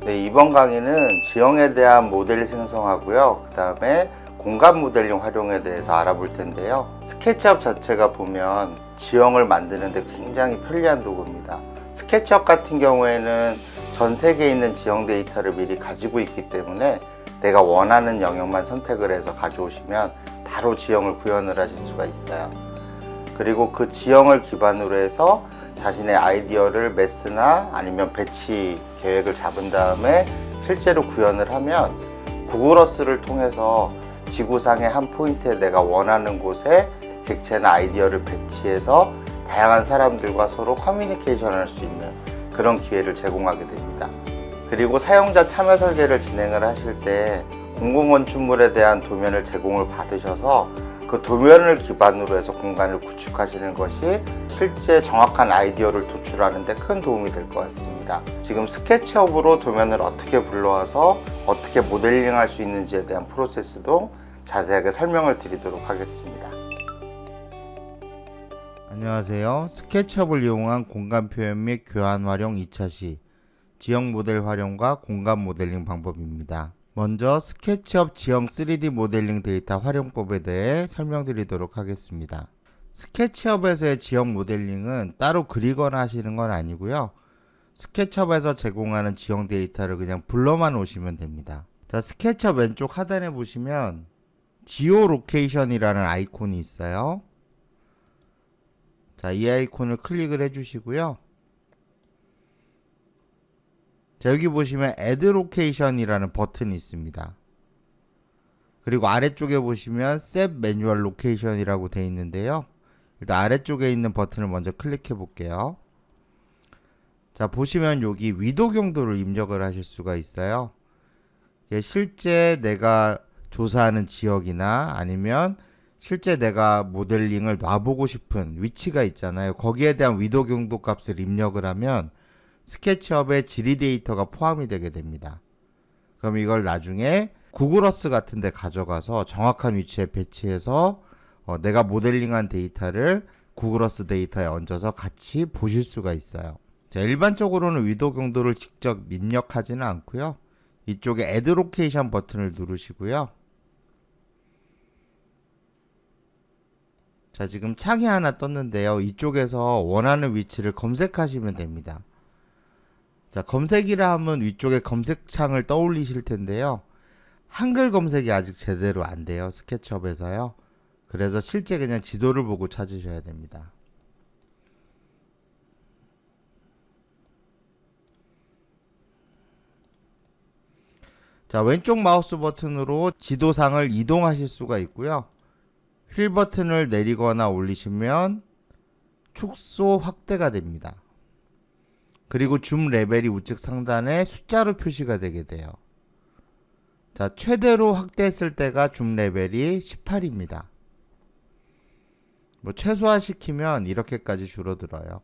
네, 이번 강의는 지형에 대한 모델 생성하고요. 그 다음에 공간 모델링 활용에 대해서 알아볼 텐데요. 스케치업 자체가 보면 지형을 만드는데 굉장히 편리한 도구입니다. 스케치업 같은 경우에는 전 세계에 있는 지형 데이터를 미리 가지고 있기 때문에 내가 원하는 영역만 선택을 해서 가져오시면 바로 지형을 구현을 하실 수가 있어요. 그리고 그 지형을 기반으로 해서 자신의 아이디어를 매스나 아니면 배치 계획을 잡은 다음에 실제로 구현을 하면 구글 어스를 통해서 지구상의 한 포인트에 내가 원하는 곳에 객체나 아이디어를 배치해서 다양한 사람들과 서로 커뮤니케이션 할 수 있는 그런 기회를 제공하게 됩니다. 그리고 사용자 참여 설계를 진행을 하실 때 공공건축물에 대한 도면을 제공을 받으셔서 그 도면을 기반으로 해서 공간을 구축하시는 것이 실제 정확한 아이디어를 도출하는 데 큰 도움이 될 것 같습니다. 지금 스케치업으로 도면을 어떻게 불러와서 어떻게 모델링 할 수 있는지에 대한 프로세스도 자세하게 설명을 드리도록 하겠습니다. 안녕하세요. 스케치업을 이용한 공간 표현 및 교환 활용 2차 시 지형 모델 활용과 공간 모델링 방법입니다. 먼저 스케치업 지형 3D 모델링 데이터 활용법에 대해 설명드리도록 하겠습니다. 스케치업에서의 지형 모델링은 따로 그리거나 하시는 건 아니고요. 스케치업에서 제공하는 지형 데이터를 그냥 불러만 오시면 됩니다. 자, 스케치업 왼쪽 하단에 보시면 지오 로케이션이라는 아이콘이 있어요. 자, 이 아이콘을 클릭을 해주시고요. 자, 여기 보시면 Add Location이라는 버튼이 있습니다. 그리고 아래쪽에 보시면 Set Manual Location이라고 되어 있는데요. 일단 아래쪽에 있는 버튼을 먼저 클릭해 볼게요. 자, 보시면 여기 위도 경도를 입력을 하실 수가 있어요. 실제 내가 조사하는 지역이나 아니면 실제 내가 모델링을 놔보고 싶은 위치가 있잖아요. 거기에 대한 위도 경도 값을 입력을 하면 스케치업에 지리 데이터가 포함이 되게 됩니다. 그럼 이걸 나중에 구글 어스 같은 데 가져가서 정확한 위치에 배치해서 내가 모델링한 데이터를 구글 어스 데이터에 얹어서 같이 보실 수가 있어요. 자, 일반적으로는 위도 경도를 직접 입력하지는 않고요. 이쪽에 Add Location 버튼을 누르시고요. 자, 지금 창이 하나 떴는데요. 이쪽에서 원하는 위치를 검색하시면 됩니다. 자, 검색이라 하면 위쪽에 검색창을 떠올리실 텐데요. 한글 검색이 아직 제대로 안 돼요. 스케치업에서요. 그래서 실제 그냥 지도를 보고 찾으셔야 됩니다. 자, 왼쪽 마우스 버튼으로 지도상을 이동하실 수가 있고요. 휠 버튼을 내리거나 올리시면 축소 확대가 됩니다. 그리고 줌 레벨이 우측 상단에 숫자로 표시가 되게 돼요. 자, 최대로 확대했을 때가 줌 레벨이 18입니다. 뭐 최소화 시키면 이렇게까지 줄어들어요.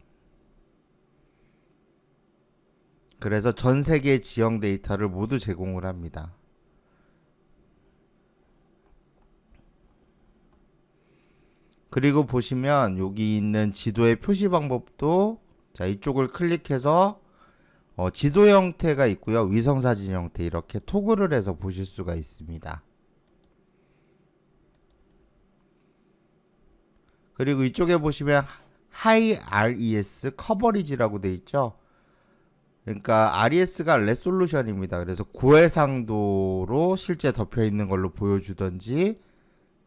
그래서 전 세계 지형 데이터를 모두 제공을 합니다. 그리고 보시면 여기 있는 지도의 표시 방법도 자, 이쪽을 클릭해서 지도 형태가 있고요. 위성사진 형태 이렇게 토글을 해서 보실 수가 있습니다. 그리고 이쪽에 보시면 High RES 커버리지라고 되어 있죠. 그러니까 RES가 레솔루션입니다. 그래서 고해상도로 실제 덮여 있는 걸로 보여주던지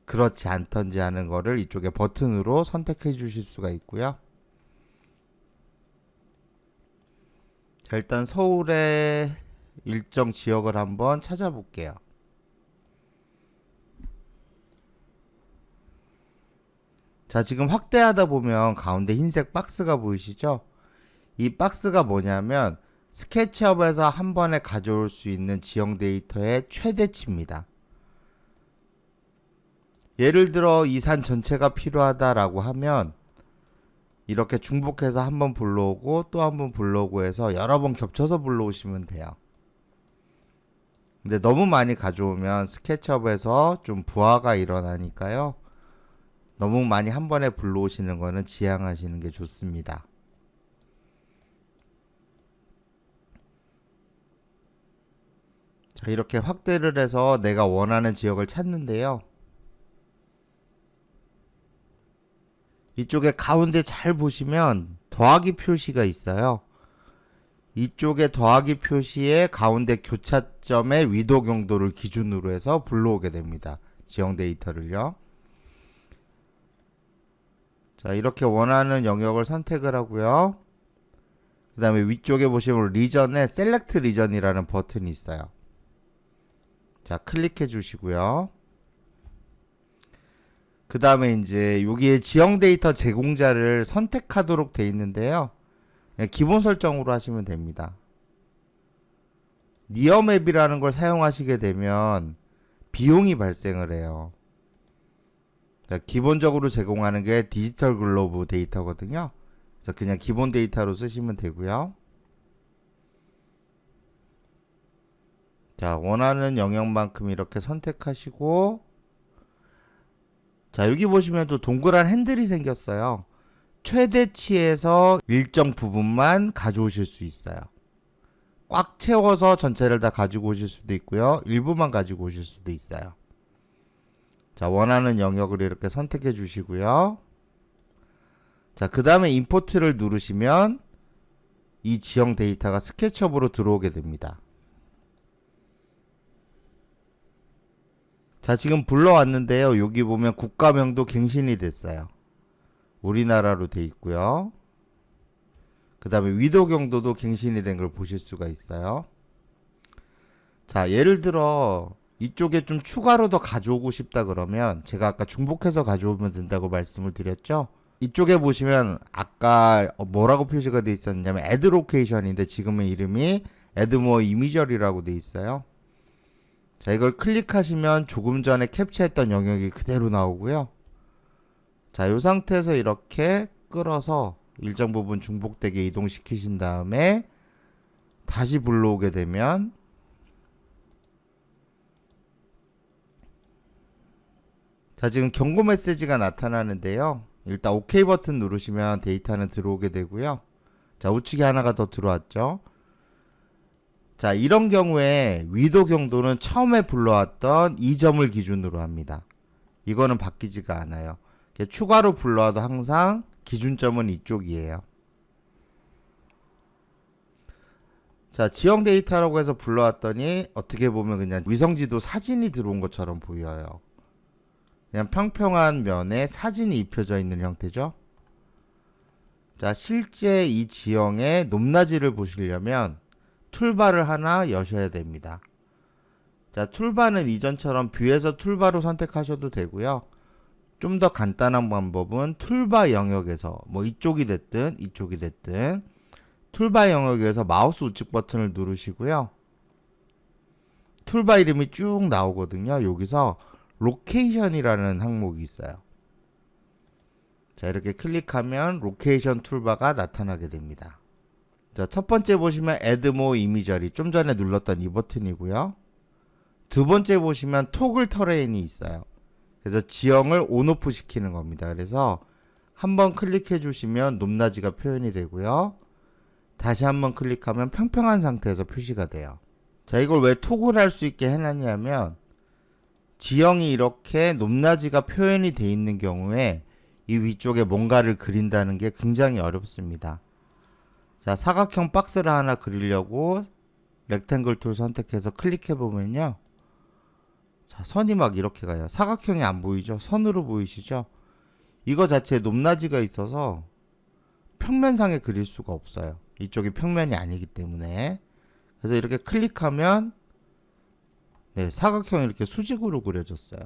그렇지 않던지 하는 거를 이쪽에 버튼으로 선택해 주실 수가 있고요. 자, 일단 서울의 일정 지역을 한번 찾아볼게요. 자, 지금 확대하다 보면 가운데 흰색 박스가 보이시죠? 이 박스가 뭐냐면 스케치업에서 한 번에 가져올 수 있는 지형 데이터의 최대치입니다. 예를 들어 이 산 전체가 필요하다라고 하면 이렇게 중복해서 한번 불러오고 또 한번 불러오고 해서 여러 번 겹쳐서 불러오시면 돼요. 근데 너무 많이 가져오면 스케치업에서 좀 부하가 일어나니까요. 너무 많이 한 번에 불러오시는 거는 지양하시는 게 좋습니다. 자, 이렇게 확대를 해서 내가 원하는 지역을 찾는데요. 이쪽에 가운데 잘 보시면 더하기 표시가 있어요. 이쪽에 더하기 표시에 가운데 교차점의 위도 경도를 기준으로 해서 불러오게 됩니다. 지형 데이터를요. 자, 이렇게 원하는 영역을 선택을 하고요. 그 다음에 위쪽에 보시면 리전에 셀렉트 리전이라는 버튼이 있어요. 자, 클릭해 주시고요. 그 다음에 이제 여기에 지형 데이터 제공자를 선택하도록 되어 있는데요. 기본 설정으로 하시면 됩니다. 니어맵이라는 걸 사용하시게 되면 비용이 발생을 해요. 기본적으로 제공하는 게 디지털 글로브 데이터거든요. 그래서 그냥 기본 데이터로 쓰시면 되고요. 자, 원하는 영역만큼 이렇게 선택하시고, 자, 여기 보시면 또 동그란 핸들이 생겼어요. 최대치에서 일정 부분만 가져오실 수 있어요. 꽉 채워서 전체를 다 가지고 오실 수도 있고요. 일부만 가지고 오실 수도 있어요. 자, 원하는 영역을 이렇게 선택해 주시고요. 자, 그 다음에 임포트를 누르시면 이 지형 데이터가 스케치업으로 들어오게 됩니다. 자, 지금 불러왔는데요. 여기 보면 국가명도 갱신이 됐어요. 우리나라로 돼 있고요. 그 다음에 위도 경도도 갱신이 된 걸 보실 수가 있어요. 자, 예를 들어 이쪽에 좀 추가로 더 가져오고 싶다 그러면 제가 아까 중복해서 가져오면 된다고 말씀을 드렸죠. 이쪽에 보시면 아까 뭐라고 표시가 돼 있었냐면 add location인데 지금은 이름이 add more imagery라고 돼 있어요. 자, 이걸 클릭하시면 조금 전에 캡처했던 영역이 그대로 나오고요. 자, 이 상태에서 이렇게 끌어서 일정 부분 중복되게 이동시키신 다음에 다시 불러오게 되면 자, 지금 경고 메시지가 나타나는데요. 일단 OK 버튼 누르시면 데이터는 들어오게 되고요. 자, 우측에 하나가 더 들어왔죠. 자, 이런 경우에 위도 경도는 처음에 불러왔던 이 점을 기준으로 합니다. 이거는 바뀌지가 않아요. 추가로 불러와도 항상 기준점은 이쪽이에요. 자, 지형 데이터라고 해서 불러왔더니 어떻게 보면 그냥 위성지도 사진이 들어온 것처럼 보여요. 그냥 평평한 면에 사진이 입혀져 있는 형태죠. 자, 실제 이 지형의 높낮이를 보시려면 툴바를 하나 여셔야 됩니다. 자, 툴바는 이전처럼 뷰에서 툴바로 선택하셔도 되고요. 좀 더 간단한 방법은 툴바 영역에서 뭐 이쪽이 됐든 이쪽이 됐든 툴바 영역에서 마우스 우측 버튼을 누르시고요. 툴바 이름이 쭉 나오거든요. 여기서 로케이션이라는 항목이 있어요. 자, 이렇게 클릭하면 로케이션 툴바가 나타나게 됩니다. 자, 첫 번째 보시면 add more imagery, 좀 전에 눌렀던 이 버튼이고요. 두 번째 보시면 토글 터레인이 있어요. 그래서 지형을 온오프 시키는 겁니다. 그래서 한번 클릭해 주시면 높낮이가 표현이 되고요. 다시 한번 클릭하면 평평한 상태에서 표시가 돼요. 자, 이걸 왜 토글 할 수 있게 해놨냐면 지형이 이렇게 높낮이가 표현이 돼 있는 경우에 이 위쪽에 뭔가를 그린다는 게 굉장히 어렵습니다. 자, 사각형 박스를 하나 그리려고 렉탱글 툴 선택해서 클릭해 보면요. 자, 선이 막 이렇게 가요. 사각형이 안 보이죠? 선으로 보이시죠? 이거 자체에 높낮이가 있어서 평면상에 그릴 수가 없어요. 이쪽이 평면이 아니기 때문에. 그래서 이렇게 클릭하면 네, 사각형이 이렇게 수직으로 그려졌어요.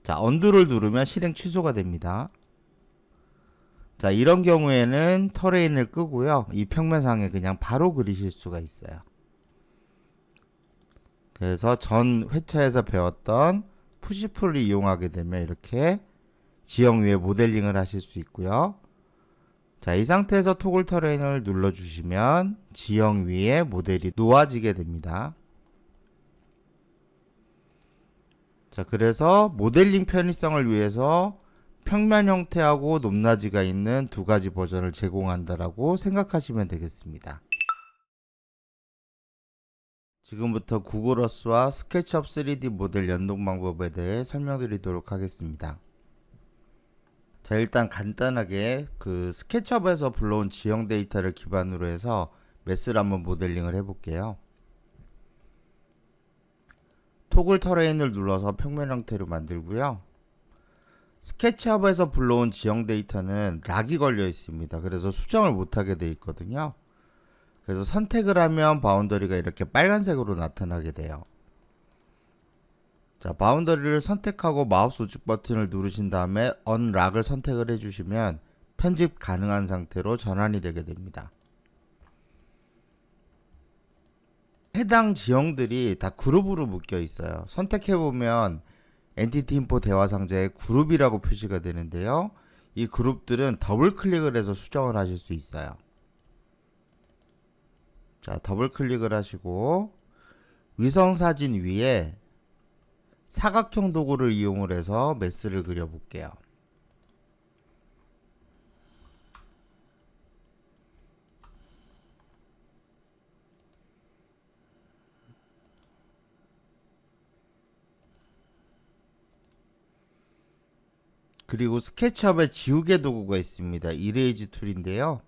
자, 언두를 누르면 실행 취소가 됩니다. 자, 이런 경우에는 터레인을 끄고요. 이 평면상에 그냥 바로 그리실 수가 있어요. 그래서 전 회차에서 배웠던 푸시풀을 이용하게 되면 이렇게 지형 위에 모델링을 하실 수 있고요. 자, 이 상태에서 토글 터레인을 눌러주시면 지형 위에 모델이 놓아지게 됩니다. 자, 그래서 모델링 편의성을 위해서 평면 형태하고 높낮이가 있는 두 가지 버전을 제공한다라고 생각하시면 되겠습니다. 지금부터 구글어스와 스케치업 3D 모델 연동 방법에 대해 설명드리도록 하겠습니다. 자, 일단 간단하게 그 스케치업에서 불러온 지형 데이터를 기반으로 해서 메스를 한번 모델링을 해볼게요. 토글 터레인을 눌러서 평면 형태로 만들고요. 스케치업에서 불러온 지형 데이터는 락이 걸려 있습니다. 그래서 수정을 못하게 되어 있거든요. 그래서 선택을 하면 바운더리가 이렇게 빨간색으로 나타나게 돼요. 자, 바운더리를 선택하고 마우스 우측 버튼을 누르신 다음에 언락을 선택을 해주시면 편집 가능한 상태로 전환이 되게 됩니다. 해당 지형들이 다 그룹으로 묶여 있어요. 선택해보면 엔티티 인포 대화 상자에 그룹이라고 표시가 되는데요. 이 그룹들은 더블 클릭을 해서 수정을 하실 수 있어요. 자, 더블 클릭을 하시고 위성 사진 위에 사각형 도구를 이용을 해서 메스를 그려 볼게요. 그리고 스케치업에 지우개 도구가 있습니다. 이레이즈 툴인데요.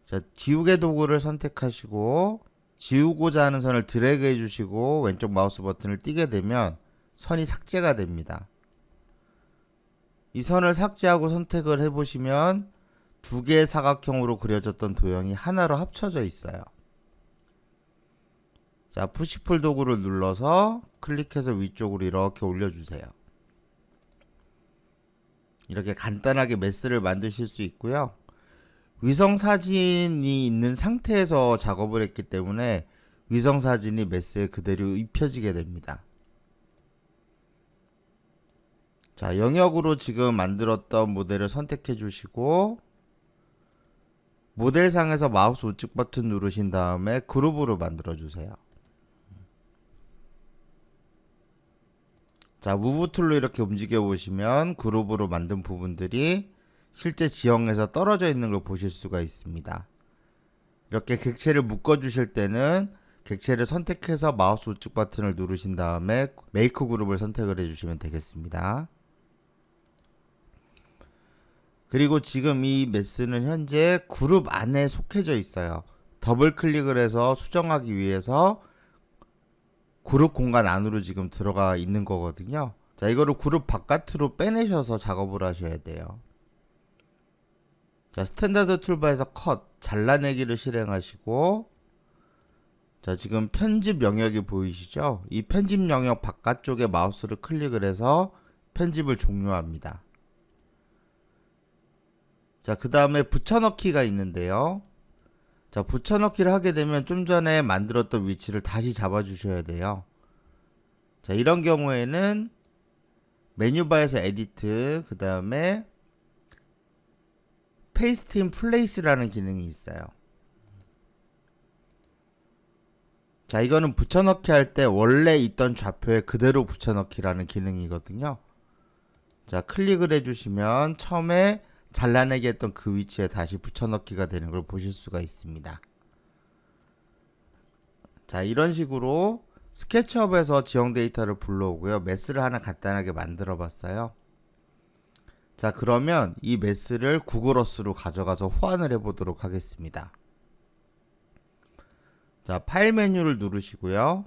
자, 지우개 도구를 선택하시고 지우고자 하는 선을 드래그 해주시고 왼쪽 마우스 버튼을 띄게 되면 선이 삭제가 됩니다. 이 선을 삭제하고 선택을 해보시면 두 개의 사각형으로 그려졌던 도형이 하나로 합쳐져 있어요. 자, 푸시풀 도구를 눌러서 클릭해서 위쪽으로 이렇게 올려주세요. 이렇게 간단하게 메스를 만드실 수 있고요. 위성 사진이 있는 상태에서 작업을 했기 때문에 위성 사진이 메스에 그대로 입혀지게 됩니다. 자, 영역으로 지금 만들었던 모델을 선택해 주시고 모델상에서 마우스 우측 버튼 누르신 다음에 그룹으로 만들어 주세요. 자, 무브 툴로 이렇게 움직여 보시면 그룹으로 만든 부분들이 실제 지형에서 떨어져 있는 걸 보실 수가 있습니다. 이렇게 객체를 묶어 주실 때는 객체를 선택해서 마우스 우측 버튼을 누르신 다음에 메이크 그룹을 선택을 해 주시면 되겠습니다. 그리고 지금 이 메스는 현재 그룹 안에 속해져 있어요. 더블 클릭을 해서 수정하기 위해서 그룹 공간 안으로 지금 들어가 있는 거거든요. 자, 이거를 그룹 바깥으로 빼내셔서 작업을 하셔야 돼요. 자, 스탠다드 툴바에서 컷, 잘라내기를 실행하시고 자, 지금 편집 영역이 보이시죠? 이 편집 영역 바깥쪽에 마우스를 클릭을 해서 편집을 종료합니다. 자, 그 다음에 붙여넣기가 있는데요. 자, 붙여넣기를 하게 되면 좀 전에 만들었던 위치를 다시 잡아주셔야 돼요. 자, 이런 경우에는 메뉴바에서 에디트, 그 다음에 페이스트 인 플레이스라는 기능이 있어요. 자, 이거는 붙여넣기 할 때 원래 있던 좌표에 그대로 붙여넣기라는 기능이거든요. 자, 클릭을 해주시면 처음에 잘라내기 했던 그 위치에 다시 붙여넣기가 되는 걸 보실 수가 있습니다. 자, 이런 식으로 스케치업에서 지형 데이터를 불러오고요. 메스를 하나 간단하게 만들어 봤어요. 자, 그러면 이 메스를 구글어스로 가져가서 호환을 해 보도록 하겠습니다. 자, 파일 메뉴를 누르시고요.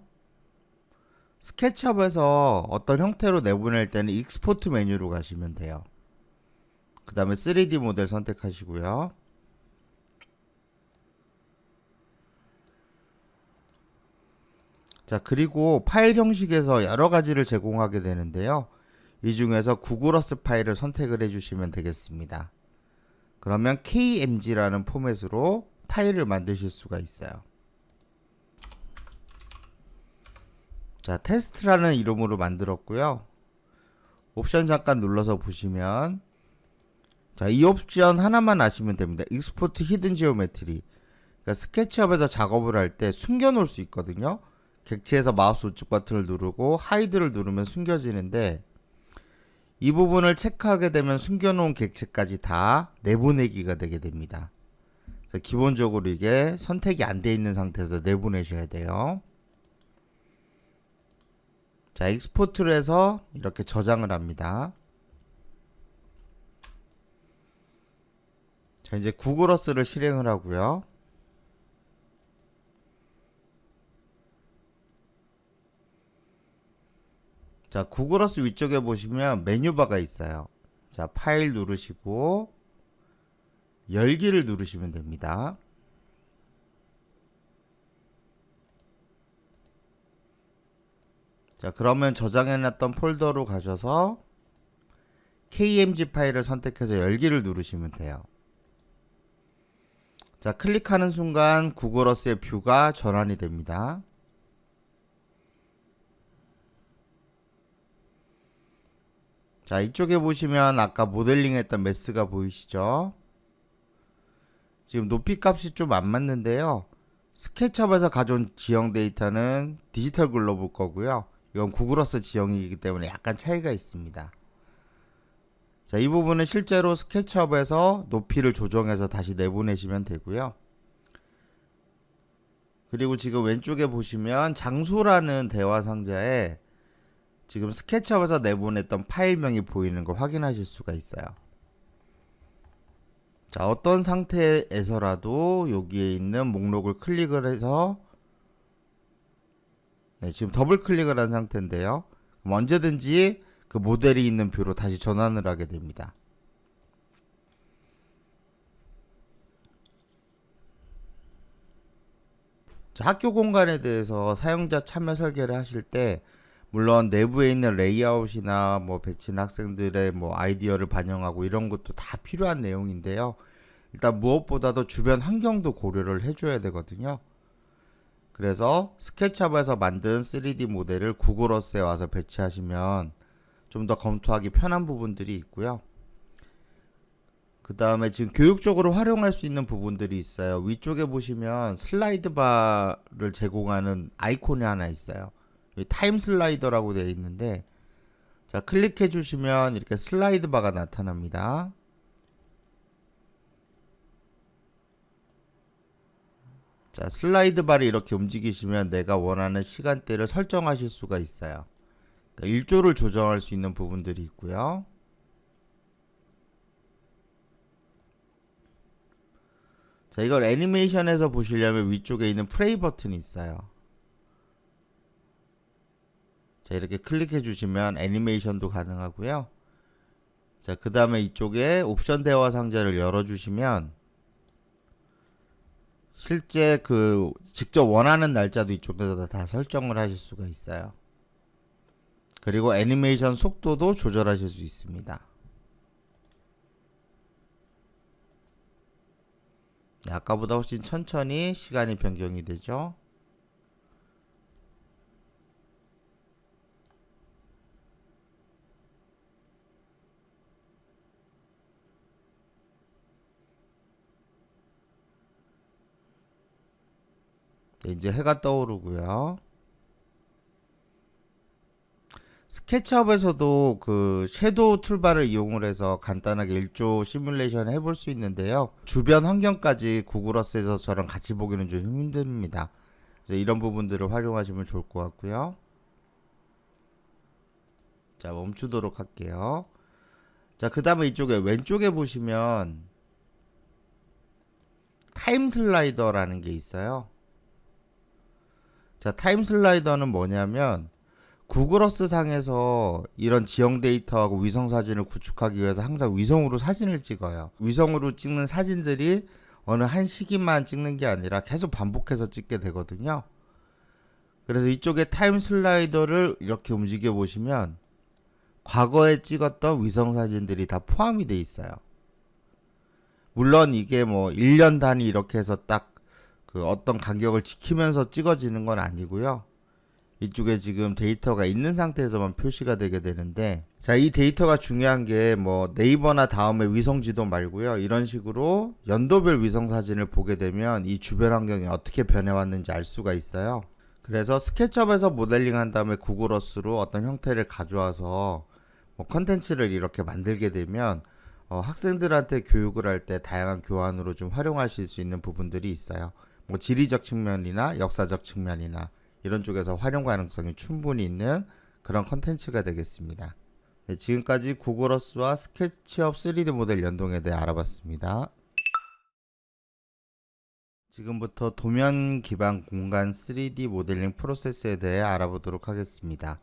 스케치업에서 어떤 형태로 내보낼 때는 익스포트 메뉴로 가시면 돼요. 그 다음에 3D 모델 선택하시고요. 자, 그리고 파일 형식에서 여러 가지를 제공하게 되는데요. 이 중에서 구글어스 파일을 선택을 해주시면 되겠습니다. 그러면 KMG라는 포맷으로 파일을 만드실 수가 있어요. 자, 테스트라는 이름으로 만들었고요. 옵션 잠깐 눌러서 보시면 자, 이 옵션 하나만 아시면 됩니다. 익스포트 히든 지오메트리. 그러니까 스케치업에서 작업을 할 때 숨겨 놓을 수 있거든요. 객체에서 마우스 우측 버튼을 누르고 하이드를 누르면 숨겨지는데 이 부분을 체크하게 되면 숨겨놓은 객체까지 다 내보내기가 되게 됩니다. 기본적으로 이게 선택이 안 돼 있는 상태에서 내보내셔야 돼요. 자, 익스포트를 해서 이렇게 저장을 합니다. 자, 이제 구글 어스를 실행을 하고요. 자, 구글 어스 위쪽에 보시면 메뉴바가 있어요. 자, 파일 누르시고 열기를 누르시면 됩니다. 자, 그러면 저장해놨던 폴더로 가셔서 KMG 파일을 선택해서 열기를 누르시면 돼요. 자, 클릭하는 순간 구글 어스의 뷰가 전환이 됩니다. 자, 이쪽에 보시면 아까 모델링 했던 메스가 보이시죠? 지금 높이 값이 좀 안 맞는데요. 스케치업에서 가져온 지형 데이터는 디지털 글로벌 거고요. 이건 구글 어스 지형이기 때문에 약간 차이가 있습니다. 자, 이 부분은 실제로 스케치업에서 높이를 조정해서 다시 내보내시면 되고요. 그리고 지금 왼쪽에 보시면 장소라는 대화 상자에 지금 스케치업에서 내보냈던 파일명이 보이는 거 확인하실 수가 있어요. 자, 어떤 상태에서라도 여기에 있는 목록을 클릭을 해서 지금 더블 클릭을 한 상태인데요. 그럼 언제든지 그 모델이 있는 뷰로 다시 전환을 하게 됩니다. 자, 학교 공간에 대해서 사용자 참여 설계를 하실 때 물론 내부에 있는 레이아웃이나 뭐 배치는 학생들의 뭐 아이디어를 반영하고 이런 것도 다 필요한 내용인데요. 일단 무엇보다도 주변 환경도 고려를 해줘야 되거든요. 그래서 스케치업에서 만든 3D 모델을 구글 어스에 와서 배치하시면 좀 더 검토하기 편한 부분들이 있고요. 그 다음에 지금 교육적으로 활용할 수 있는 부분들이 있어요. 위쪽에 보시면 슬라이드 바를 제공하는 아이콘이 하나 있어요. 타임 슬라이더라고 되어 있는데, 자, 클릭해 주시면 이렇게 슬라이드 바가 나타납니다. 자, 슬라이드 바를 이렇게 움직이시면 내가 원하는 시간대를 설정하실 수가 있어요. 그러니까 일조를 조정할 수 있는 부분들이 있고요. 자, 이걸 애니메이션에서 보시려면 위쪽에 있는 플레이 버튼이 있어요. 자, 이렇게 클릭해 주시면 애니메이션도 가능하고요. 자, 그 다음에 이쪽에 옵션 대화 상자를 열어 주시면 실제 그 직접 원하는 날짜도 이쪽에서 다 설정을 하실 수가 있어요. 그리고 애니메이션 속도도 조절하실 수 있습니다. 아까보다 훨씬 천천히 시간이 변경이 되죠. 이제 해가 떠오르고요. 스케치업에서도 그 섀도우 툴바를 이용을 해서 간단하게 일조 시뮬레이션 해볼 수 있는데요. 주변 환경까지 구글 어스에서처럼 같이 보기는 좀 힘듭니다. 그래서 이런 부분들을 활용하시면 좋을 것 같고요. 자, 멈추도록 할게요. 자, 그 다음에 이쪽에 왼쪽에 보시면 타임 슬라이더라는 게 있어요. 자, 타임 슬라이더는 뭐냐면 구글 어스 상에서 이런 지형 데이터하고 위성 사진을 구축하기 위해서 항상 위성으로 사진을 찍어요. 위성으로 찍는 사진들이 어느 한 시기만 찍는 게 아니라 계속 반복해서 찍게 되거든요. 그래서 이쪽에 타임 슬라이더를 이렇게 움직여 보시면 과거에 찍었던 위성 사진들이 다 포함이 돼 있어요. 물론 이게 뭐 1년 단위 이렇게 해서 딱 그 어떤 간격을 지키면서 찍어지는 건 아니고요. 이쪽에 지금 데이터가 있는 상태에서만 표시가 되게 되는데, 자, 이 데이터가 중요한 게 뭐 네이버나 다음에 위성 지도 말고요. 이런 식으로 연도별 위성 사진을 보게 되면 이 주변 환경이 어떻게 변해왔는지 알 수가 있어요. 그래서 스케치업에서 모델링 한 다음에 구글 어스로 어떤 형태를 가져와서 뭐 컨텐츠를 이렇게 만들게 되면 학생들한테 교육을 할 때 다양한 교환으로 좀 활용하실 수 있는 부분들이 있어요. 뭐 지리적 측면이나 역사적 측면이나 이런 쪽에서 활용 가능성이 충분히 있는 그런 컨텐츠가 되겠습니다. 네, 지금까지 구글어스와 스케치업 3D 모델 연동에 대해 알아봤습니다. 지금부터 도면 기반 공간 3D 모델링 프로세스에 대해 알아보도록 하겠습니다.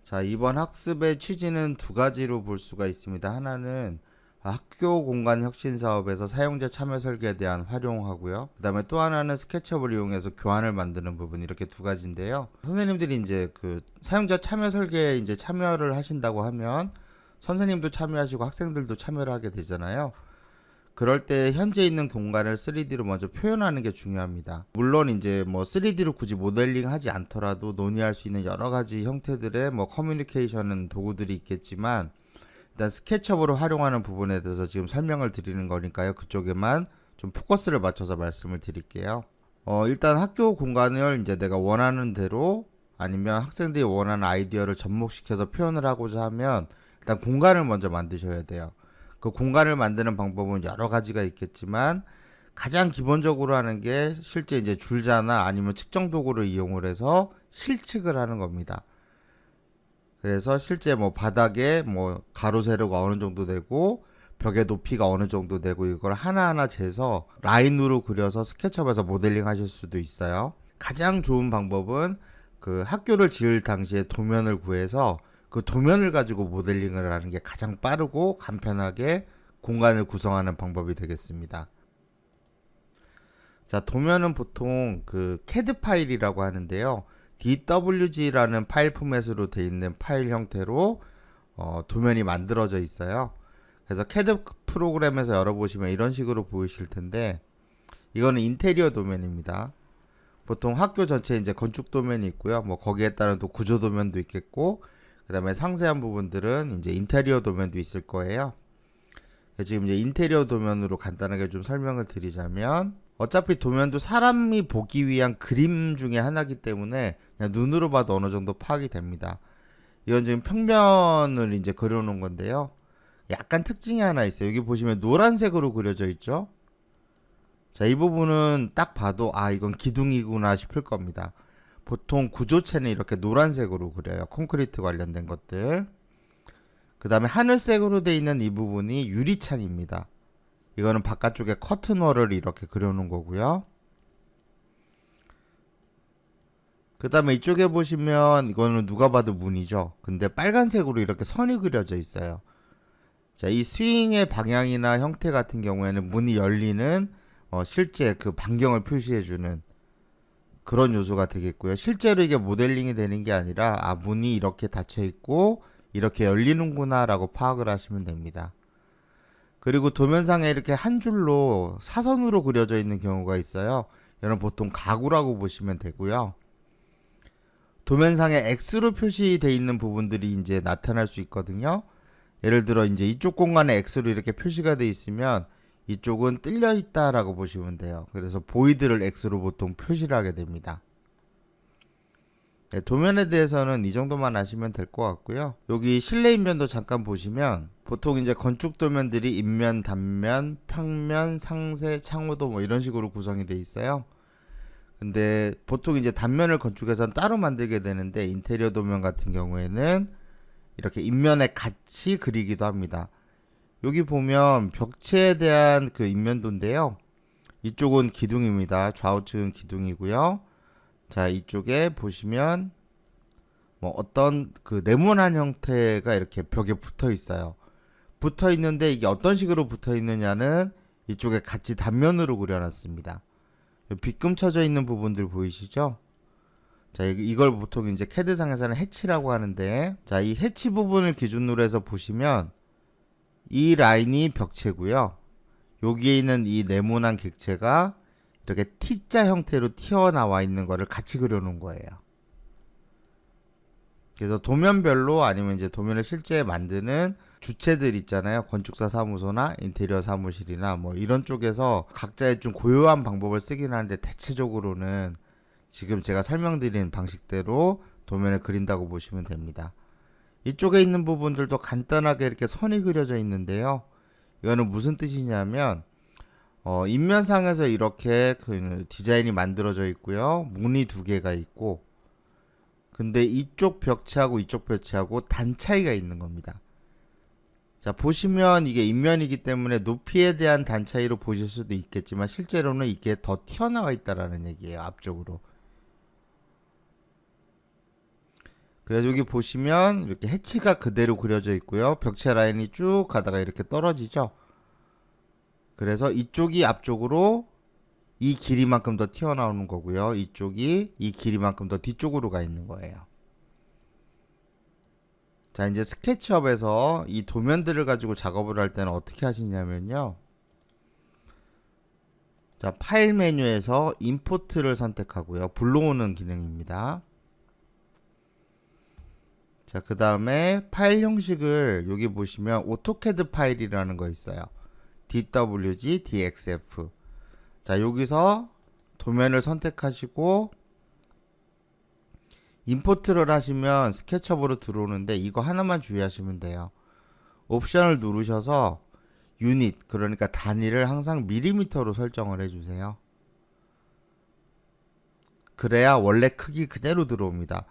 자, 이번 학습의 취지는 두 가지로 볼 수가 있습니다. 하나는 학교 공간 혁신 사업에서 사용자 참여 설계에 대한 활용하고요. 그 다음에 또 하나는 스케치업을 이용해서 교환을 만드는 부분, 이렇게 두 가지인데요. 선생님들이 이제 그 사용자 참여 설계에 이제 참여를 하신다고 하면 선생님도 참여하시고 학생들도 참여를 하게 되잖아요. 그럴 때 현재 있는 공간을 3D로 먼저 표현하는 게 중요합니다. 물론 이제 뭐 3D로 굳이 모델링 하지 않더라도 논의할 수 있는 여러 가지 형태들의 뭐 커뮤니케이션 도구들이 있겠지만, 일단 스케치업으로 활용하는 부분에 대해서 지금 설명을 드리는 거니까요. 그쪽에만 좀 포커스를 맞춰서 말씀을 드릴게요. 일단 학교 공간을 이제 내가 원하는 대로 아니면 학생들이 원하는 아이디어를 접목시켜서 표현을 하고자 하면 일단 공간을 먼저 만드셔야 돼요. 그 공간을 만드는 방법은 여러 가지가 있겠지만 가장 기본적으로 하는 게 실제 이제 줄자나 아니면 측정 도구를 이용을 해서 실측을 하는 겁니다. 그래서 실제 뭐 바닥에 뭐 가로 세로가 어느 정도 되고 벽의 높이가 어느 정도 되고 이걸 하나하나 재서 라인으로 그려서 스케치업에서 모델링 하실 수도 있어요. 가장 좋은 방법은 그 학교를 지을 당시에 도면을 구해서 그 도면을 가지고 모델링을 하는 게 가장 빠르고 간편하게 공간을 구성하는 방법이 되겠습니다. 자, 도면은 보통 그 CAD 파일이라고 하는데요. DWG라는 파일 포맷으로 되어 있는 파일 형태로 도면이 만들어져 있어요. 그래서 CAD 프로그램에서 열어보시면 이런 식으로 보이실 텐데, 이거는 인테리어 도면입니다. 보통 학교 전체에 이제 건축 도면이 있고요. 뭐 거기에 따른 또 구조 도면도 있겠고, 그 다음에 상세한 부분들은 이제 인테리어 도면도 있을 거예요. 지금 이제 인테리어 도면으로 간단하게 좀 설명을 드리자면, 어차피 도면도 사람이 보기 위한 그림 중에 하나이기 때문에 그냥 눈으로 봐도 어느 정도 파악이 됩니다. 이건 지금 평면을 이제 그려놓은 건데요. 약간 특징이 하나 있어요. 여기 보시면 노란색으로 그려져 있죠. 자, 이 부분은 딱 봐도 이건 기둥이구나 싶을 겁니다. 보통 구조체는 이렇게 노란색으로 그려요. 콘크리트 관련된 것들. 그 다음에 하늘색으로 되어 있는 이 부분이 유리창입니다. 이거는 바깥쪽에 커튼월을 이렇게 그려놓은 거고요. 그 다음에 이쪽에 보시면 이거는 누가 봐도 문이죠. 근데 빨간색으로 이렇게 선이 그려져 있어요. 자, 이 스윙의 방향이나 형태 같은 경우에는 문이 열리는 실제 그 반경을 표시해주는 그런 요소가 되겠고요. 실제로 이게 모델링이 되는 게 아니라 문이 이렇게 닫혀 있고 이렇게 열리는구나 라고 파악을 하시면 됩니다. 그리고 도면상에 이렇게 한 줄로 사선으로 그려져 있는 경우가 있어요. 이건 보통 가구라고 보시면 되고요. 도면상에 X로 표시되어 있는 부분들이 이제 나타날 수 있거든요. 예를 들어 이제 이쪽 공간에 X로 이렇게 표시가 되어 있으면 이쪽은 뚫려 있다라고 보시면 돼요. 그래서 보이드를 X로 보통 표시를 하게 됩니다. 네, 도면에 대해서는 이 정도만 아시면 될 것 같고요. 여기 실내 인면도 잠깐 보시면 보통 이제 건축 도면들이 인면, 단면, 평면, 상세, 창호도 뭐 이런 식으로 구성이 되어 있어요. 근데 보통 이제 단면을 건축해서는 따로 만들게 되는데 인테리어 도면 같은 경우에는 이렇게 인면에 같이 그리기도 합니다. 여기 보면 벽체에 대한 그 인면도인데요. 이쪽은 기둥입니다. 좌우측은 기둥이고요. 자, 이쪽에 보시면 뭐 어떤 그 네모난 형태가 이렇게 벽에 붙어 있어요. 붙어 있는데 이게 어떤 식으로 붙어 있느냐는 이쪽에 같이 단면으로 그려놨습니다. 빗금 쳐져 있는 부분들 보이시죠? 자, 이걸 보통 이제 CAD상에서는 해치라고 하는데, 자, 이 해치 부분을 기준으로 해서 보시면 이 라인이 벽체고요. 여기에 있는 이 네모난 객체가 이렇게 T자 형태로 튀어나와 있는 거를 같이 그려놓은 거예요. 그래서 도면별로 아니면 이제 도면을 실제 만드는 주체들 있잖아요. 건축사 사무소나 인테리어 사무실이나 뭐 이런 쪽에서 각자의 좀 고유한 방법을 쓰긴 하는데 대체적으로는 지금 제가 설명드린 방식대로 도면을 그린다고 보시면 됩니다. 이쪽에 있는 부분들도 간단하게 이렇게 선이 그려져 있는데요. 이거는 무슨 뜻이냐면 인면상에서 이렇게 그 디자인이 만들어져 있고요. 문이 두 개가 있고 근데 이쪽 벽체하고 이쪽 벽체하고 단 차이가 있는 겁니다. 자, 보시면 이게 인면이기 때문에 높이에 대한 단 차이로 보실 수도 있겠지만 실제로는 이게 더 튀어나와 있다라는 얘기예요. 앞쪽으로. 그래서 여기 보시면 이렇게 해치가 그대로 그려져 있고요. 벽체 라인이 쭉 가다가 이렇게 떨어지죠. 그래서 이쪽이 앞쪽으로 이 길이만큼 더 튀어나오는 거고요. 이쪽이 이 길이만큼 더 뒤쪽으로 가 있는 거예요. 자, 이제 스케치업에서 이 도면들을 가지고 작업을 할 때는 어떻게 하시냐면요. 자, 파일 메뉴에서 임포트를 선택하고요. 불러오는 기능입니다. 자, 그 다음에 파일 형식을 여기 보시면 오토캐드 파일이라는 거 있어요. DWG, DXF. 자, 여기서 도면을 선택하시고 임포트를 하시면 스케치업으로 들어오는데 이거 하나만 주의하시면 돼요. 옵션을 누르셔서 유닛, 그러니까 단위를 항상 밀리미터로 설정을 해주세요. 그래야 원래 크기 그대로 들어옵니다.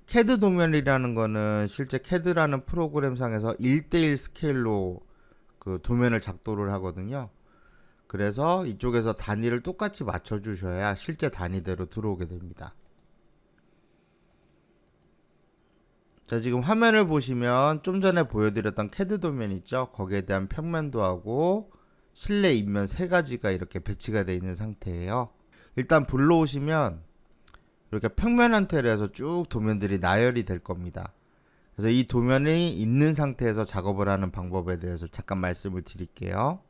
CAD 도면이라는 거는 실제 CAD라는 프로그램상에서 1:1 스케일로 그 도면을 작도를 하거든요. 그래서 이쪽에서 단위를 똑같이 맞춰주셔야 실제 단위대로 들어오게 됩니다. 자, 지금 화면을 보시면 좀 전에 보여드렸던 CAD 도면 있죠? 거기에 대한 평면도 하고 실내 입면 세 가지가 이렇게 배치가 되어 있는 상태예요. 일단 불러오시면 이렇게 평면 형태로 해서 쭉 도면들이 나열이 될 겁니다. 그래서 이 도면이 있는 상태에서 작업을 하는 방법에 대해서 잠깐 말씀을 드릴게요.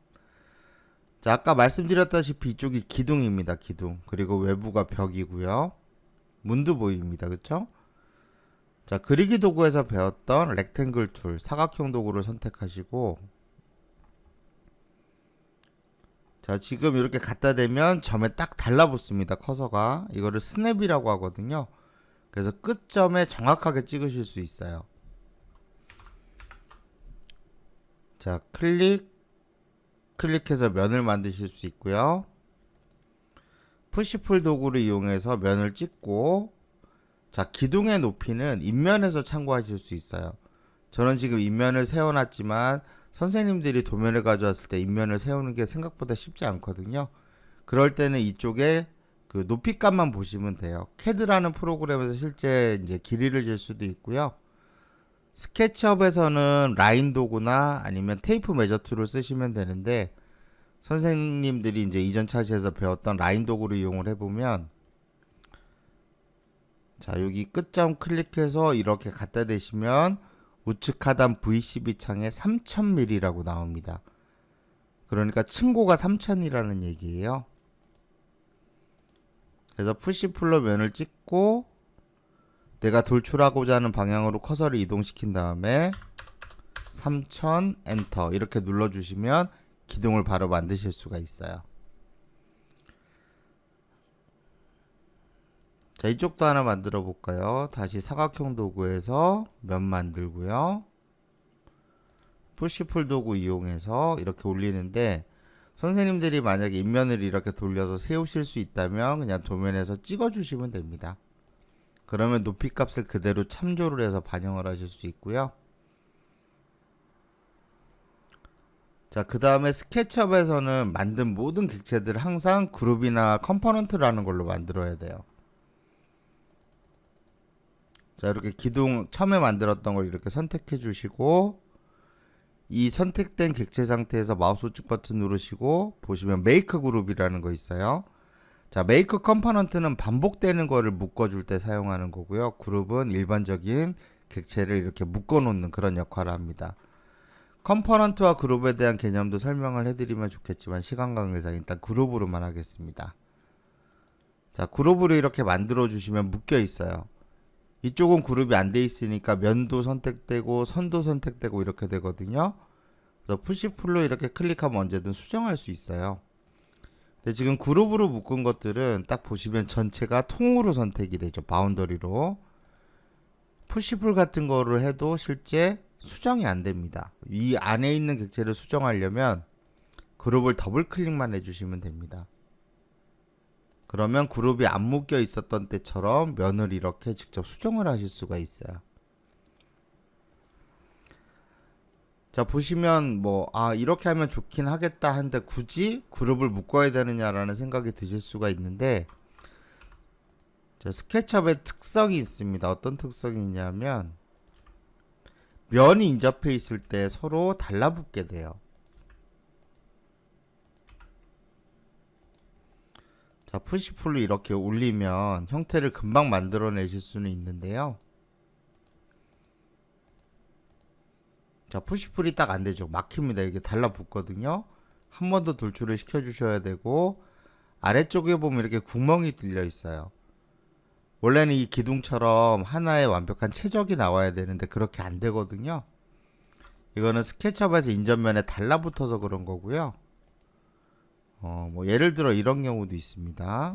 자, 아까 말씀드렸다시피 이쪽이 기둥입니다. 기둥. 그리고 외부가 벽이고요. 문도 보입니다. 그쵸? 자, 그리기 도구에서 배웠던 렉탱글 툴, 사각형 도구를 선택하시고, 자, 지금 이렇게 갖다 대면 점에 딱 달라붙습니다. 커서가. 이거를 스냅이라고 하거든요. 그래서 끝점에 정확하게 찍으실 수 있어요. 자, 클릭해서 면을 만드실 수 있고요. 푸시풀 도구를 이용해서 면을 찍고, 자, 기둥의 높이는 인면에서 참고하실 수 있어요. 저는 지금 인면을 세워놨지만 선생님들이 도면을 가져왔을 때 인면을 세우는 게 생각보다 쉽지 않거든요. 그럴 때는 이쪽에 그 높이값만 보시면 돼요. CAD라는 프로그램에서 실제 이제 길이를 잴 수도 있고요. 스케치업에서는 라인 도구나 아니면 테이프 메저 툴을 쓰시면 되는데 선생님들이 이제 이전 차시에서 배웠던 라인 도구를 이용을 해보면 자, 여기 끝점 클릭해서 이렇게 갖다 대시면 우측 하단 VCB 창에 3000mm라고 나옵니다. 그러니까 층고가 3000이라는 얘기예요. 그래서 푸시풀로 면을 찍고 내가 돌출하고자 하는 방향으로 커서를 이동시킨 다음에 3000 엔터 이렇게 눌러주시면 기둥을 바로 만드실 수가 있어요. 자, 이쪽도 하나 만들어 볼까요? 다시 사각형 도구에서 면 만들고요. 푸시풀 도구 이용해서 이렇게 올리는데 선생님들이 만약에 인면을 이렇게 돌려서 세우실 수 있다면 그냥 도면에서 찍어 주시면 됩니다. 그러면 높이 값을 그대로 참조를 해서 반영을 하실 수 있고요. 자, 그 다음에 스케치업에서는 만든 모든 객체들을 항상 그룹이나 컴포넌트라는 걸로 만들어야 돼요. 자, 이렇게 기둥 처음에 만들었던 걸 이렇게 선택해 주시고 이 선택된 객체 상태에서 마우스 우측 버튼 누르시고 보시면 메이크 그룹이라는 거 있어요. 자, 메이크 컴포넌트는 반복되는 거를 묶어줄 때 사용하는 거고요. 그룹은 일반적인 객체를 이렇게 묶어 놓는 그런 역할을 합니다. 컴포넌트와 그룹에 대한 개념도 설명을 해드리면 좋겠지만 시간 관계상 일단 그룹으로만 하겠습니다. 자, 그룹으로 이렇게 만들어 주시면 묶여 있어요. 이쪽은 그룹이 안 돼 있으니까 면도 선택되고 선도 선택되고 이렇게 되거든요. 그래서 푸시풀로 이렇게 클릭하면 언제든 수정할 수 있어요. 근데 지금 그룹으로 묶은 것들은 딱 보시면 전체가 통으로 선택이 되죠. 바운더리로. 푸시풀 같은 거를 해도 실제 수정이 안 됩니다. 이 안에 있는 객체를 수정하려면 그룹을 더블 클릭만 해주시면 됩니다. 그러면 그룹이 안 묶여 있었던 때처럼 면을 이렇게 직접 수정을 하실 수가 있어요. 자, 보시면 이렇게 하면 좋긴 하겠다 한데 굳이 그룹을 묶어야 되느냐라는 생각이 드실 수가 있는데, 자, 스케치업의 특성이 있습니다. 어떤 특성이 있냐면 면이 인접해 있을 때 서로 달라붙게 돼요. 자, 푸시풀로 이렇게 올리면 형태를 금방 만들어내실 수는 있는데요. 자, 푸시풀이 딱 안되죠. 막힙니다. 이게 달라붙거든요. 한 번 더 돌출을 시켜주셔야 되고, 아래쪽에 보면 이렇게 구멍이 뚫려 있어요. 원래는 이 기둥처럼 하나의 완벽한 최적이 나와야 되는데 그렇게 안 되거든요. 이거는 스케치업에서 인접면에 달라붙어서 그런 거고요. 예를 들어 이런 경우도 있습니다.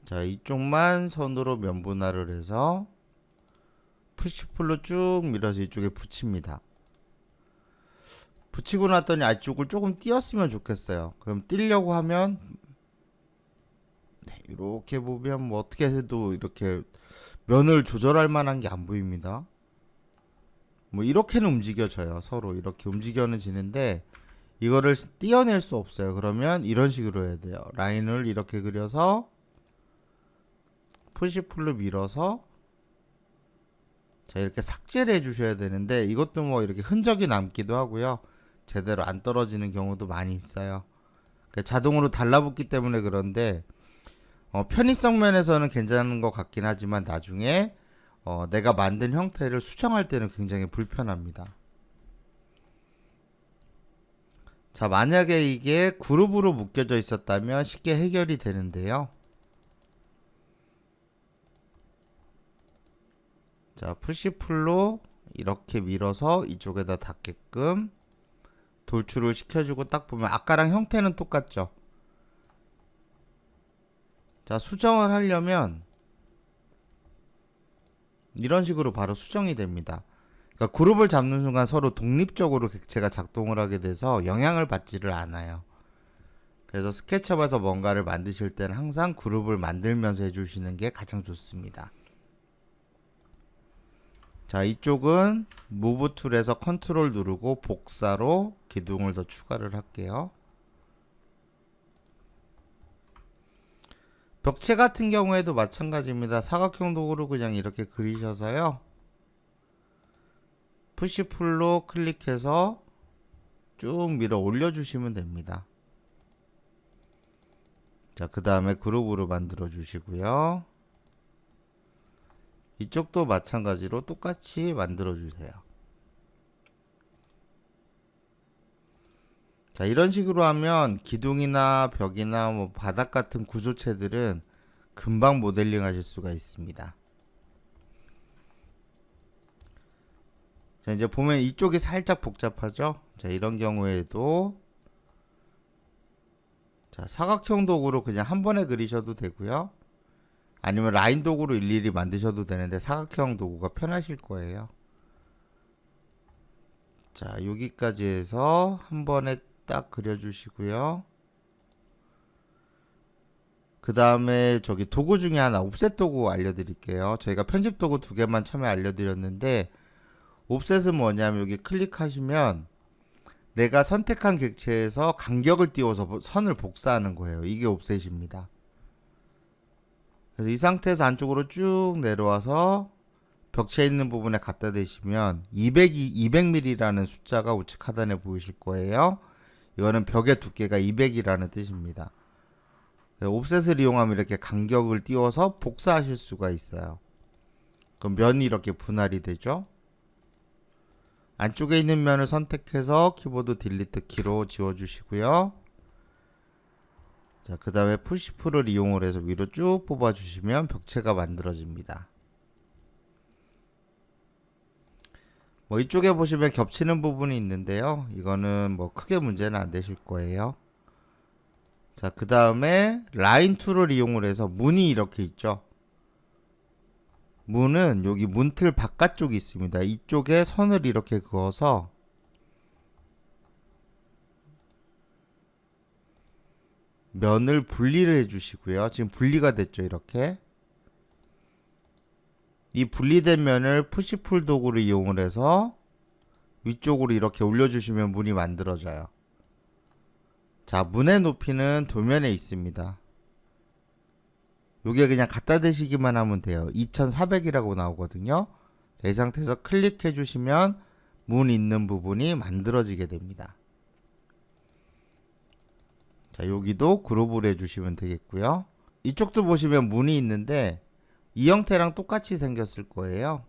자, 이쪽만 선으로 면 분할을 해서 푸시풀로 쭉 밀어서 이쪽에 붙입니다. 붙이고 났더니 안쪽을 조금 띄었으면 좋겠어요. 그럼 띄려고 하면 이렇게 보면 어떻게 해도 이렇게 면을 조절할 만한 게 안 보입니다. 이렇게는 움직여져요. 서로 이렇게 움직여지는데 이거를 띄어낼 수 없어요. 그러면 이런 식으로 해야 돼요. 라인을 이렇게 그려서 푸시풀로 밀어서, 자, 이렇게 삭제를 해 주셔야 되는데 이것도 이렇게 흔적이 남기도 하고요. 제대로 안 떨어지는 경우도 많이 있어요. 자동으로 달라붙기 때문에 그런데 편의성 면에서는 괜찮은 것 같긴 하지만 나중에 내가 만든 형태를 수정할 때는 굉장히 불편합니다. 자, 만약에 이게 그룹으로 묶여져 있었다면 쉽게 해결이 되는데요. 자, 푸시풀로 이렇게 밀어서 이쪽에다 닿게끔 돌출을 시켜주고 딱 보면 아까랑 형태는 똑같죠. 자, 수정을 하려면 이런 식으로 바로 수정이 됩니다. 그러니까 그룹을 잡는 순간 서로 독립적으로 객체가 작동을 하게 돼서 영향을 받지를 않아요. 그래서 스케치업에서 뭔가를 만드실 때는 항상 그룹을 만들면서 해주시는 게 가장 좋습니다. 자, 이쪽은 무브 툴에서 컨트롤 누르고 복사로 기둥을 더 추가를 할게요. 벽체 같은 경우에도 마찬가지입니다. 사각형 도구로 그냥 이렇게 그리셔서요. 푸시풀로 클릭해서 쭉 밀어 올려주시면 됩니다. 자, 그 다음에 그룹으로 만들어 주시고요. 이쪽도 마찬가지로 똑같이 만들어 주세요. 자, 이런 식으로 하면 기둥이나 벽이나 바닥 같은 구조체들은 금방 모델링 하실 수가 있습니다. 자, 이제 보면 이쪽이 살짝 복잡하죠? 자, 이런 경우에도 자, 사각형 도구로 그냥 한 번에 그리셔도 되고요. 아니면 라인 도구로 일일이 만드셔도 되는데 사각형 도구가 편하실 거예요. 자, 여기까지 해서 한 번에 딱 그려주시고요. 그 다음에 저기 도구 중에 하나 옵셋 도구 알려드릴게요. 저희가 편집 도구 2개만 처음에 알려드렸는데, 옵셋은 뭐냐면 여기 클릭하시면 내가 선택한 객체에서 간격을 띄워서 선을 복사하는 거예요. 이게 옵셋입니다. 그래서 이 상태에서 안쪽으로 쭉 내려와서 벽체에 있는 부분에 갖다 대시면 200mm라는 숫자가 우측 하단에 보이실 거예요. 이거는 벽의 두께가 200이라는 뜻입니다. 옵셋을 이용하면 이렇게 간격을 띄워서 복사하실 수가 있어요. 그럼 면이 이렇게 분할이 되죠. 안쪽에 있는 면을 선택해서 키보드 딜리트 키로 지워주시고요. 자, 그 다음에 푸시풀을 이용을 해서 위로 쭉 뽑아주시면 벽체가 만들어집니다. 이쪽에 보시면 겹치는 부분이 있는데요. 이거는 크게 문제는 안 되실 거예요. 자, 그 다음에 라인 툴을 이용을 해서 문이 이렇게 있죠. 문은 여기 문틀 바깥쪽이 있습니다. 이쪽에 선을 이렇게 그어서 면을 분리를 해주시고요. 지금 분리가 됐죠. 이렇게 이 분리된 면을 푸시풀 도구를 이용을 해서 위쪽으로 이렇게 올려주시면 문이 만들어져요. 자, 문의 높이는 도면에 있습니다. 요게 그냥 갖다 대시기만 하면 돼요. 2400이라고 나오거든요. 이 상태에서 클릭해 주시면 문 있는 부분이 만들어지게 됩니다. 자, 여기도 그룹을 해주시면 되겠고요. 이쪽도 보시면 문이 있는데 이 형태랑 똑같이 생겼을 거예요.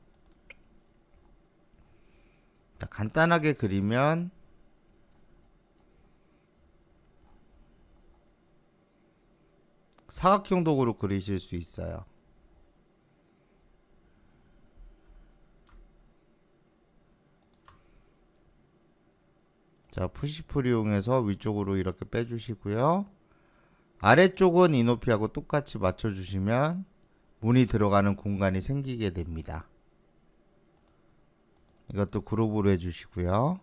자, 간단하게 그리면 사각형 도구로 그리실 수 있어요. 자, 푸시풀 이용해서 위쪽으로 이렇게 빼주시고요. 아래쪽은 이 높이하고 똑같이 맞춰주시면 문이 들어가는 공간이 생기게 됩니다. 이것도 그룹으로 해주시고요.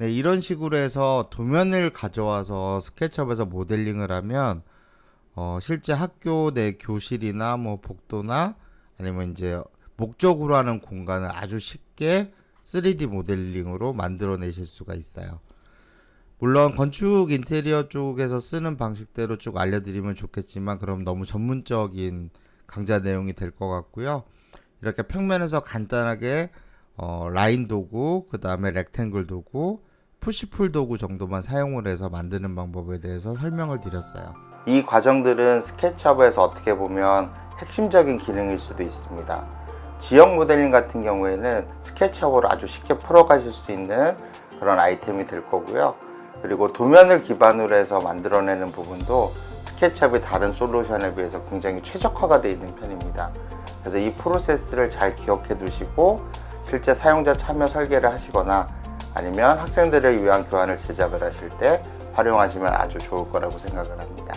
네, 이런 식으로 해서 도면을 가져와서 스케치업에서 모델링을 하면 실제 학교 내 교실이나 뭐 복도나 아니면 이제 목적으로 하는 공간을 아주 쉽게 3D 모델링으로 만들어내실 수가 있어요. 물론 건축 인테리어 쪽에서 쓰는 방식대로 쭉 알려드리면 좋겠지만 그럼 너무 전문적인 강좌 내용이 될 것 같고요. 이렇게 평면에서 간단하게 라인 도구, 그 다음에 렉탱글 도구, 푸시풀 도구 정도만 사용을 해서 만드는 방법에 대해서 설명을 드렸어요. 이 과정들은 스케치업에서 어떻게 보면 핵심적인 기능일 수도 있습니다. 지형 모델링 같은 경우에는 스케치업으로 아주 쉽게 풀어가실 수 있는 그런 아이템이 될 거고요. 그리고 도면을 기반으로 해서 만들어내는 부분도 스케치업의 다른 솔루션에 비해서 굉장히 최적화가 되어 있는 편입니다. 그래서 이 프로세스를 잘 기억해 두시고 실제 사용자 참여 설계를 하시거나 아니면 학생들을 위한 교환을 제작을 하실 때 활용하시면 아주 좋을 거라고 생각을 합니다.